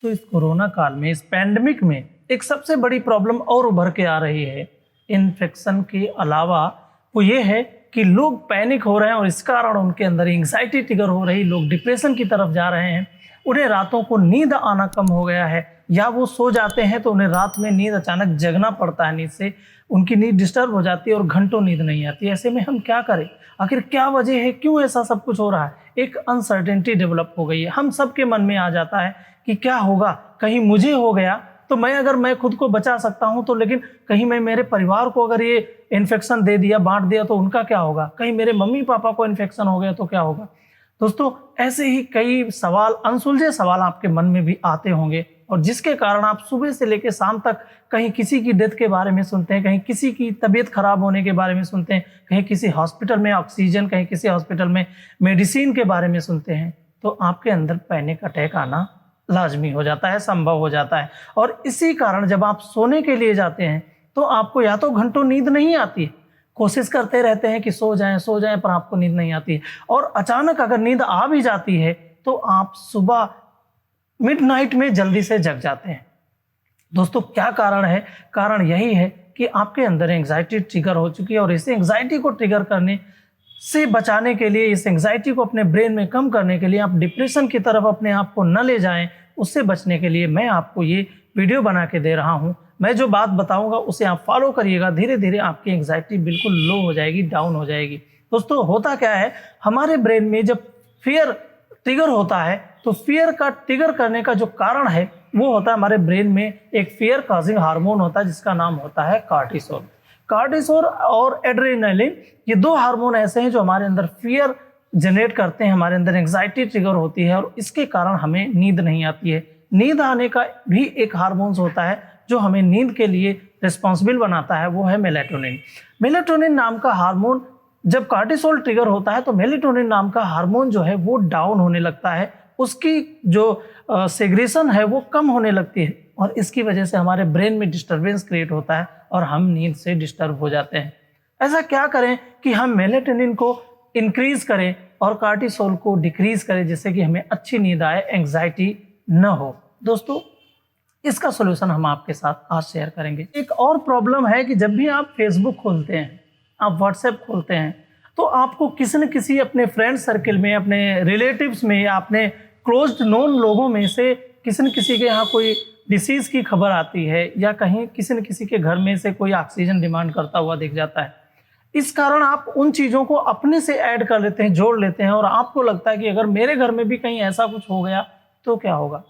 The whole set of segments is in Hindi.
तो इस कोरोना काल में, इस पैंडेमिक में एक सबसे बड़ी प्रॉब्लम और उभर के आ रही है इन्फेक्शन के अलावा, वो ये है कि लोग पैनिक हो रहे हैं और इस कारण उनके अंदर एंग्जाइटी ट्रिगर हो रही, लोग डिप्रेशन की तरफ जा रहे हैं। उन्हें रातों को नींद आना कम हो गया है, या वो सो जाते हैं तो उन्हें रात में नींद अचानक जगना पड़ता है, नींद से उनकी नींद डिस्टर्ब हो जाती है और घंटों नींद नहीं आती। ऐसे में हम क्या करें? आखिर क्या वजह है, क्यों ऐसा सब कुछ हो रहा है? एक अनसर्टेनिटी डेवलप हो गई है, हम सबके मन में आ जाता है कि क्या होगा, कहीं मुझे हो गया तो मैं खुद को बचा सकता हूं तो, लेकिन कहीं मैं मेरे परिवार को अगर ये इन्फेक्शन दे दिया, बांट दिया तो उनका क्या होगा? कहीं मेरे मम्मी पापा को इन्फेक्शन हो गया तो क्या होगा? दोस्तों, ऐसे ही कई सवाल, अनसुलझे सवाल आपके मन में भी आते होंगे, और जिसके कारण आप सुबह से लेकर शाम तक कहीं किसी की डेथ के बारे में सुनते हैं, कहीं किसी की तबीयत खराब होने के बारे में सुनते हैं, कहीं किसी हॉस्पिटल में ऑक्सीजन, कहीं किसी हॉस्पिटल में मेडिसिन के बारे में सुनते हैं, तो आपके अंदर पैनिक अटैक आना लाजमी हो जाता है, संभव हो जाता है। और इसी कारण जब आप सोने के लिए जाते हैं तो आपको या तो घंटों नींद नहीं आती है, कोशिश करते रहते हैं कि सो जाएं पर आपको नींद नहीं आती है, और अचानक अगर नींद आ भी जाती है तो आप सुबह मिडनाइट में जल्दी से जग जाते हैं। दोस्तों, क्या कारण है? कारण यही है कि आपके अंदर एंग्जाइटी ट्रिगर हो चुकी है, और इस एंग्जाइटी को ट्रिगर करने से बचाने के लिए, इस एंग्जाइटी को अपने ब्रेन में कम करने के लिए, आप डिप्रेशन की तरफ अपने आप को न ले जाएं, उससे बचने के लिए मैं आपको ये वीडियो बना के दे रहा हूं। मैं जो बात बताऊंगा उसे आप फॉलो करिएगा, धीरे धीरे आपकी एंग्जाइटी बिल्कुल लो हो जाएगी, डाउन हो जाएगी। दोस्तों, होता क्या है, हमारे ब्रेन में जब फियर ट्रिगर होता है तो फियर का ट्रिगर करने का जो कारण है वो होता है, हमारे ब्रेन में एक फियर कॉजिंग हार्मोन होता है जिसका नाम होता है कार्टिसोल। कार्टिसोल और एड्रेनालिन, ये दो हार्मोन ऐसे हैं जो हमारे अंदर फियर जनरेट करते हैं, हमारे अंदर एंग्जाइटी ट्रिगर होती है और इसके कारण हमें नींद नहीं आती है। नींद आने का भी एक हार्मोन्स होता है जो हमें नींद के लिए रिस्पॉन्सिबल बनाता है, वो है मेलेटोनिन। मेलेटोनिन नाम का हार्मोन, जब कार्टिसोल ट्रिगर होता है तो मेलेटोनिन नाम का हार्मोन जो है वो डाउन होने लगता है, उसकी जो सेग्रेशन है वो कम होने लगती है, और इसकी वजह से हमारे ब्रेन में डिस्टर्बेंस क्रिएट होता है और हम नींद से डिस्टर्ब हो जाते हैं। ऐसा क्या करें कि हम मेलेटोनिन को इंक्रीज करें और कार्टिसोल को डिक्रीज करें, जिससे कि हमें अच्छी नींद आए, एंग्जाइटी न हो? दोस्तों, इसका सोल्यूशन हम आपके साथ आज शेयर करेंगे। एक और प्रॉब्लम है कि जब भी आप फेसबुक खोलते हैं, आप व्हाट्सएप खोलते हैं, तो आपको किसी न किसी अपने फ्रेंड सर्किल में, अपने रिलेटिव्स में, या अपने क्लोज्ड नोन लोगों में से किसी न किसी के यहाँ कोई डिसीज़ की खबर आती है, या कहीं किसी न किसी के घर में से कोई ऑक्सीजन डिमांड करता हुआ दिख जाता है। इस कारण आप उन चीज़ों को अपने से ऐड कर लेते हैं, जोड़ लेते हैं, और आपको लगता है कि अगर मेरे घर में भी कहीं ऐसा कुछ हो गया तो क्या होगा?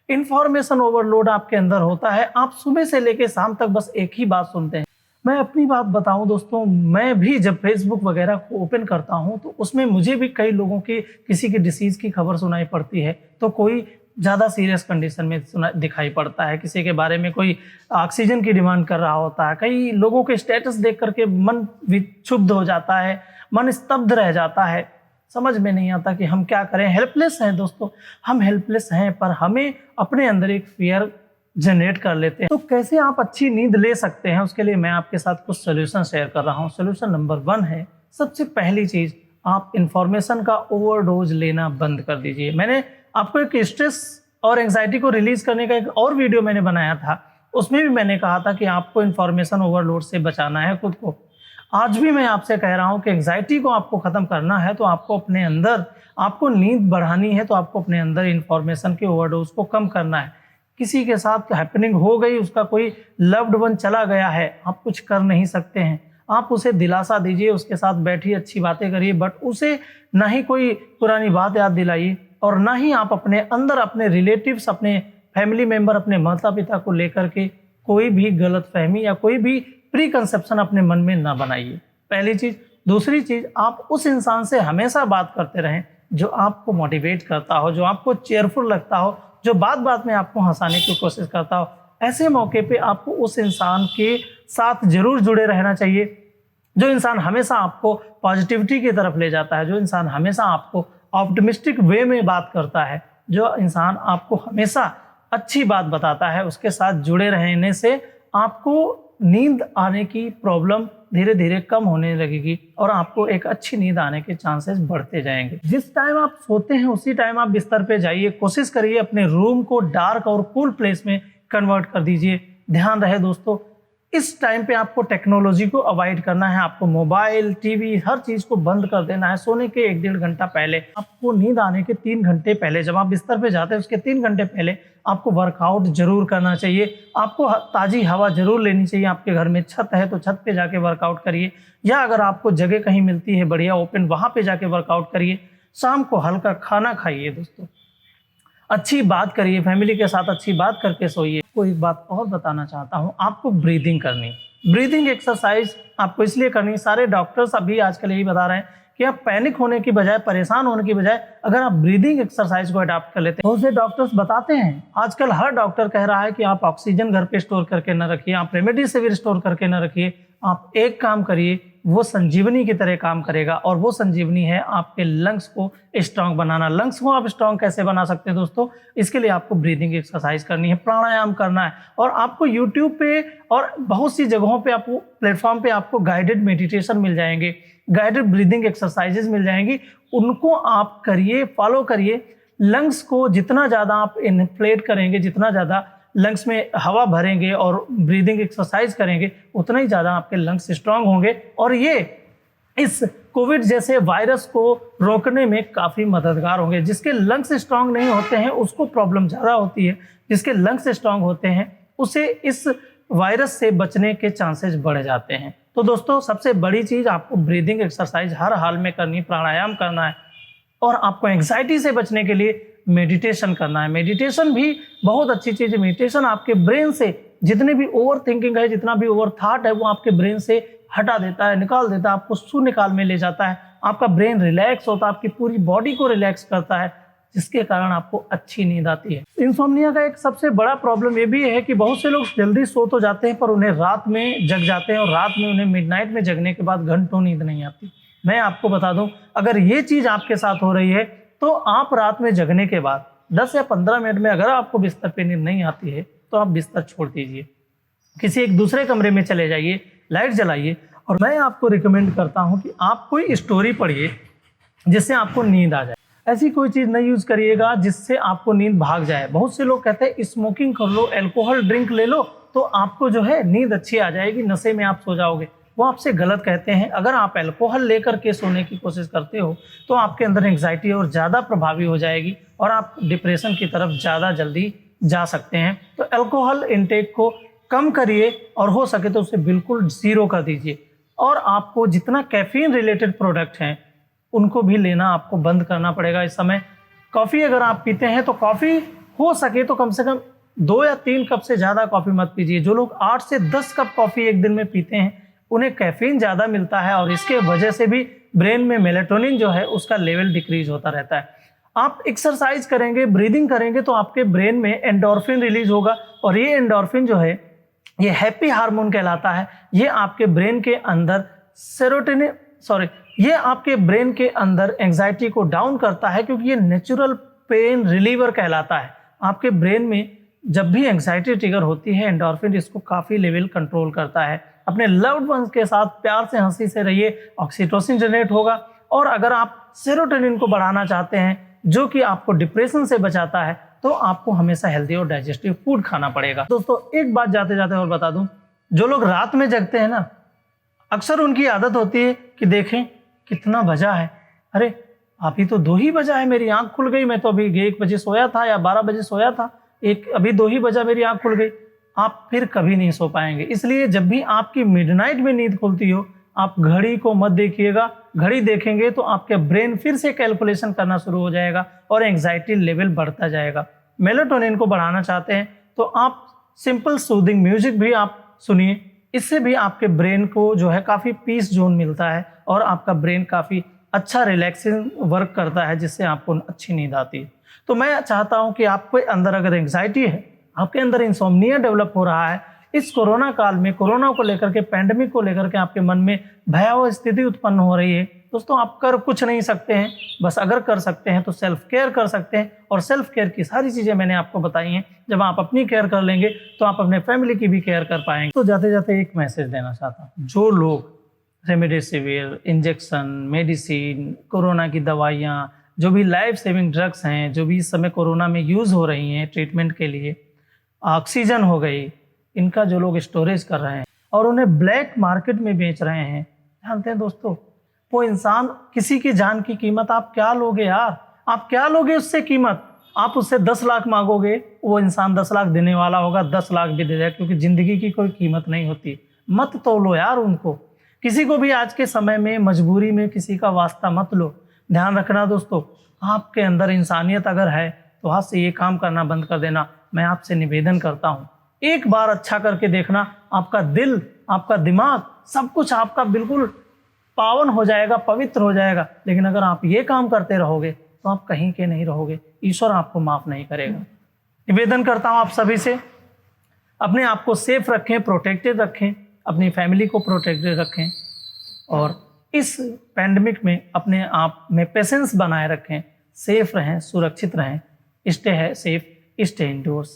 इंफॉर्मेशन ओवरलोड आपके अंदर होता है, आप सुबह से लेकर शाम तक बस एक ही बात सुनते हैं। मैं अपनी बात बताऊं दोस्तों, मैं भी जब फेसबुक वगैरह को ओपन करता हूं तो उसमें मुझे भी कई लोगों की किसी की डिसीज़ की खबर सुनाई पड़ती है, तो कोई ज़्यादा सीरियस कंडीशन में दिखाई पड़ता है, किसी के बारे में कोई ऑक्सीजन की डिमांड कर रहा होता है, कई लोगों के स्टेटस देख करके मन विक्षुब्ध हो जाता है, मन स्तब्ध रह जाता है, समझ में नहीं आता कि हम क्या करें। हेल्पलेस हैं दोस्तों, हम हेल्पलेस हैं, पर हमें अपने अंदर एक फियर जनरेट कर लेते हैं। तो कैसे आप अच्छी नींद ले सकते हैं, उसके लिए मैं आपके साथ कुछ सोल्यूशन शेयर कर रहा हूँ। सोल्यूशन नंबर 1 है, सबसे पहली चीज़, आप इंफॉर्मेशन का ओवरडोज लेना बंद कर दीजिए। मैंने आपको एक स्ट्रेस और एंग्जाइटी को रिलीज करने का एक और वीडियो मैंने बनाया था, उसमें भी मैंने कहा था कि आपको इंफॉर्मेशन ओवरलोड से बचाना है खुद को। आज भी मैं आपसे कह रहा हूं कि एंग्जाइटी को आपको ख़त्म करना है तो आपको अपने अंदर, आपको नींद बढ़ानी है तो आपको अपने अंदर इंफॉर्मेशन के ओवरडोज को कम करना है। किसी के साथ हैपनिंग हो गई, उसका कोई लव्ड वन चला गया है, आप कुछ कर नहीं सकते हैं, आप उसे दिलासा दीजिए, उसके साथ बैठिए, अच्छी बातें करिए, बट उसे ना ही कोई पुरानी बात याद दिलाइए, और ना ही आप अपने अंदर अपने रिलेटिव्स, अपने फैमिली मेंबर, अपने माता पिता को लेकर के कोई भी गलत फहमी या कोई भी प्री कंसेप्शन अपने मन में ना बनाइए, पहली चीज़। दूसरी चीज़, आप उस इंसान से हमेशा बात करते रहें जो आपको मोटिवेट करता हो, जो आपको चेयरफुल लगता हो, जो बात बात में आपको हंसाने की कोशिश करता हो। ऐसे मौके पे आपको उस इंसान के साथ जरूर जुड़े रहना चाहिए, जो इंसान हमेशा आपको पॉजिटिविटी की तरफ ले जाता है, जो इंसान हमेशा आपको ऑप्टिमिस्टिक वे में बात करता है, जो इंसान आपको हमेशा अच्छी बात बताता है, उसके साथ जुड़े रहने से आपको नींद आने की प्रॉब्लम धीरे धीरे कम होने लगेगी और आपको एक अच्छी नींद आने के चांसेस बढ़ते जाएंगे। जिस टाइम आप सोते हैं उसी टाइम आप बिस्तर पे जाइए। कोशिश करिए अपने रूम को डार्क और कूल प्लेस में कन्वर्ट कर दीजिए। ध्यान रहे दोस्तों, इस टाइम पे आपको टेक्नोलॉजी को अवॉइड करना है। आपको मोबाइल, टीवी, हर चीज को बंद कर देना है। सोने के 1-1.5 घंटा पहले, आपको नींद आने के 3 घंटे पहले, जब आप बिस्तर पे जाते हैं उसके 3 घंटे पहले आपको वर्कआउट जरूर करना चाहिए। आपको ताजी हवा जरूर लेनी चाहिए। आपके घर में छत है तो छत पे जाके वर्कआउट करिए, या अगर आपको जगह कहीं मिलती है बढ़िया ओपन, वहां पे जाके वर्कआउट करिए। शाम को हल्का खाना खाइए दोस्तों, अच्छी बात करिए, फैमिली के साथ अच्छी बात करके सोइए। को एक बात और बताना चाहता हूँ, आपको ब्रीदिंग करनी, ब्रीदिंग एक्सरसाइज आपको इसलिए करनी। सारे डॉक्टर्स अभी आजकल यही बता रहे हैं कि आप पैनिक होने की बजाय, परेशान होने की बजाय अगर आप ब्रीदिंग एक्सरसाइज को अडॉप्ट कर लेते हैं। बहुत से डॉक्टर्स बताते हैं, आजकल हर डॉक्टर कह रहा है कि आप ऑक्सीजन घर पे स्टोर करके न रखिए, आप रेमडेसिविर स्टोर करके न रखिए। आप एक काम करिए, वो संजीवनी की तरह काम करेगा, और वो संजीवनी है आपके लंग्स को स्ट्रांग बनाना। लंग्स को आप स्ट्रांग कैसे बना सकते हैं दोस्तों? इसके लिए आपको ब्रीदिंग एक्सरसाइज करनी है, प्राणायाम करना है, और आपको यूट्यूब पे और बहुत सी जगहों पे, आपको प्लेटफॉर्म पे आपको गाइडेड मेडिटेशन मिल जाएंगे, गाइडेड ब्रीदिंग एक्सरसाइजेज मिल जाएंगी। उनको आप करिए, फॉलो करिए। लंग्स को जितना ज़्यादा आप इन्फ्लेट करेंगे, जितना ज़्यादा लंग्स में हवा भरेंगे और ब्रीदिंग एक्सरसाइज करेंगे, उतना ही ज़्यादा आपके लंग्स स्ट्रांग होंगे, और ये इस कोविड जैसे वायरस को रोकने में काफ़ी मददगार होंगे। जिसके लंग्स स्ट्रांग नहीं होते हैं उसको प्रॉब्लम ज़्यादा होती है, जिसके लंग्स स्ट्रांग होते हैं उसे इस वायरस से बचने के चांसेस बढ़ जाते हैं। तो दोस्तों, सबसे बड़ी चीज़ आपको ब्रीदिंग एक्सरसाइज हर हाल में करनी, प्राणायाम करना है, और आपको एंग्जाइटी से बचने के लिए मेडिटेशन करना है। मेडिटेशन भी बहुत अच्छी चीज़ है। मेडिटेशन आपके ब्रेन से जितने भी ओवर थिंकिंग है, जितना भी ओवर थॉट है, वो आपके ब्रेन से हटा देता है, निकाल देता है, आपको शून्य काल में ले जाता है। आपका ब्रेन रिलैक्स होता है, आपकी पूरी बॉडी को रिलैक्स करता है, जिसके कारण आपको अच्छी नींद आती है। इंसोम्निया का एक सबसे बड़ा प्रॉब्लम ये भी है कि बहुत से लोग जल्दी सो तो जाते हैं, पर उन्हें रात में जग जाते हैं, और रात में उन्हें मिडनाइट में जगने के बाद घंटों नींद नहीं आती। मैं आपको बता दूं, अगर ये चीज़ आपके साथ हो रही है तो आप रात में जगने के बाद 10 या 15 मिनट में अगर आपको बिस्तर पे नींद नहीं आती है तो आप बिस्तर छोड़ दीजिए, किसी एक दूसरे कमरे में चले जाइए, लाइट जलाइए, और मैं आपको रिकमेंड करता हूं कि आप कोई स्टोरी पढ़िए जिससे आपको नींद आ जाए। ऐसी कोई चीज़ नहीं यूज़ करिएगा जिससे आपको नींद भाग जाए। बहुत से लोग कहते हैं स्मोकिंग कर लो, अल्कोहल ड्रिंक ले लो तो आपको जो है नींद अच्छी आ जाएगी, नशे में आप सो जाओगे। वो आपसे गलत कहते हैं। अगर आप अल्कोहल लेकर के सोने की कोशिश करते हो तो आपके अंदर एंग्जाइटी और ज़्यादा प्रभावी हो जाएगी और आप डिप्रेशन की तरफ ज़्यादा जल्दी जा सकते हैं। तो अल्कोहल इंटेक को कम करिए, और हो सके तो उसे बिल्कुल ज़ीरो कर दीजिए। और आपको जितना कैफीन रिलेटेड प्रोडक्ट हैं उनको भी लेना आपको बंद करना पड़ेगा इस समय। कॉफ़ी अगर आप पीते हैं तो कॉफ़ी हो सके तो कम से कम 2 या 3 कप से ज़्यादा कॉफ़ी मत पीजिए। जो लोग 8 से 10 कप कॉफ़ी एक दिन में पीते हैं उन्हें कैफीन ज़्यादा मिलता है, और इसके वजह से भी ब्रेन में मेलेटोनिन जो है उसका लेवल डिक्रीज होता रहता है। आप एक्सरसाइज करेंगे, ब्रीदिंग करेंगे तो आपके ब्रेन में एंडोर्फिन रिलीज होगा, और ये एंडोर्फिन जो है ये हैप्पी हार्मोन कहलाता है। ये आपके ब्रेन के अंदर ये आपके ब्रेन के अंदर एंग्जाइटी को डाउन करता है, क्योंकि ये नेचुरल पेन रिलीवर कहलाता है। आपके ब्रेन में जब भी एंग्जाइटी ट्रिगर होती है, एंडोर्फिन इसको काफ़ी लेवल कंट्रोल करता है। अपने लव्ड वंस के साथ प्यार से, हंसी से रहिए, ऑक्सीटोसिन जनरेट होगा। और अगर आप सेरोटोनिन को बढ़ाना चाहते हैं जो कि आपको डिप्रेशन से बचाता है, तो आपको हमेशा हेल्दी और डाइजेस्टिव फूड खाना पड़ेगा। दोस्तों, एक बात जाते जाते और बता दूं, जो लोग रात में जगते हैं ना, अक्सर उनकी आदत होती है कि देखें कितना बजा है, अरे अभी तो 2 ही बजा है, मेरी आंख खुल गई, मैं तो अभी 1 बजे सोया था या 12 बजे सोया था, अभी 2 ही बजा मेरी आंख खुल गई। आप फिर कभी नहीं सो पाएंगे। इसलिए जब भी आपकी मिडनाइट में नींद खुलती हो, आप घड़ी को मत देखिएगा। घड़ी देखेंगे तो आपके ब्रेन फिर से कैलकुलेशन करना शुरू हो जाएगा और एंग्जाइटी लेवल बढ़ता जाएगा। मेलाटोनिन को बढ़ाना चाहते हैं तो आप सिंपल सूदिंग म्यूजिक भी आप सुनिए। इससे भी आपके ब्रेन को जो है काफ़ी पीस जोन मिलता है और आपका ब्रेन काफ़ी अच्छा रिलैक्सिंग वर्क करता है, जिससे आपको अच्छी नींद आती है। तो मैं चाहता हूं कि आपके अंदर अगर एंग्जाइटी है, आपके अंदर इंसोम्निया डेवलप हो रहा है, इस कोरोना काल में कोरोना को लेकर के, पैंडेमिक को लेकर के आपके मन में भयावह स्थिति उत्पन्न हो रही है, दोस्तों आप कर कुछ नहीं सकते हैं। बस अगर कर सकते हैं तो सेल्फ केयर कर सकते हैं, और सेल्फ केयर की सारी चीज़ें मैंने आपको बताई हैं। जब आप अपनी केयर कर लेंगे तो आप अपने फैमिली की भी केयर कर पाएंगे। तो जाते जाते एक मैसेज देना चाहता हूँ, जो लोग रेमडेसिविर, इंजेक्शन, मेडिसिन, कोरोना की दवाइयाँ, जो भी लाइफ सेविंग ड्रग्स हैं, जो भी इस समय कोरोना में यूज़ हो रही हैं ट्रीटमेंट के लिए, ऑक्सीजन हो गई, इनका जो लोग स्टोरेज कर रहे हैं और उन्हें ब्लैक मार्केट में बेच रहे हैं। जानते हैं दोस्तों, वो इंसान, किसी की जान की कीमत आप क्या लोगे यार? आप क्या लोगे उससे कीमत? आप उससे 10 लाख मांगोगे, वो इंसान 10 लाख देने वाला होगा, 10 लाख भी दे जाएगा, क्योंकि ज़िंदगी की कोई कीमत नहीं होती। मत तोलो यार उनको। किसी को भी आज के समय में मजबूरी में किसी का वास्ता मत लो। ध्यान रखना दोस्तों, आपके अंदर इंसानियत अगर है तो आज से ये काम करना बंद कर देना। मैं आपसे निवेदन करता हूँ, एक बार अच्छा करके देखना, आपका दिल, आपका दिमाग, सब कुछ आपका बिल्कुल पावन हो जाएगा, पवित्र हो जाएगा। लेकिन अगर आप ये काम करते रहोगे तो आप कहीं के नहीं रहोगे, ईश्वर आपको माफ़ नहीं करेगा। निवेदन करता हूँ आप सभी से, अपने आप को सेफ रखें, प्रोटेक्टेड रखें, अपनी फैमिली को प्रोटेक्टेड रखें और इस पैंडमिक में अपने आप में पेशेंस बनाए रखें। सेफ रहें, सुरक्षित रहें। स्टे है सेफ, स्टे इंडोर्स।